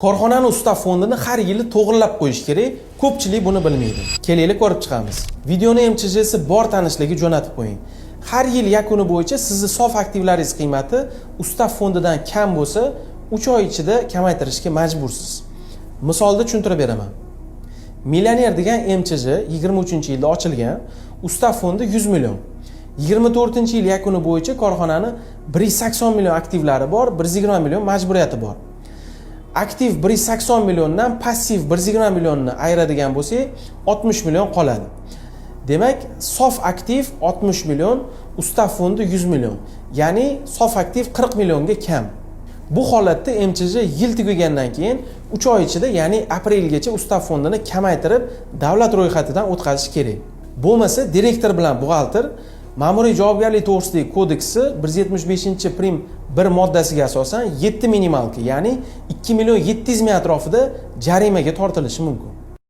Korxonani ustav fondini har yili to'g'rilab qo'yish kerak. Ko'pchilik buni bilmaydi. Kelaylik ko'rib chiqamiz. Videoni MCJsi bor tanishligi jo'natib qo'ying. Har yil yakuni bo'yicha sizni sof aktivlaringiz qiymati ustav fondidan kam bo'lsa, 3 oy ichida kamaytirishga majbursiz. Misolda tushuntirib beraman. Millioner degan MCJ 23-yilda ochilgan, ustav fondi 100 million. 24-yil yakuni bo'yicha korxonani 180 million aktivlari bor, 120 million majburiyati bor. Aktiv 180 milliondan passiv 120 millionni ayiradigan bo'lsak, 60 million qoladi. Demak, sof aktiv 60 million, ustav fondi 100 million. Ya'ni sof aktiv 40 millionga kam. Bu holatda MCJ yil tugagandan keyin 3 oy ichida, ya'ni aprelgacha ustav fondini kamaytirib, davlat ro'yxatidan o'tkazish kerak. Bo'lmasa, direktor bilan buxgalter Ma'muriy javobgarlik to'g'risidagi kodeksi 175-prim 1 moddasiga asosan 7 minimalki, ya'ni 2 million 700 ming atrofida jarimaga tortilishi mumkin.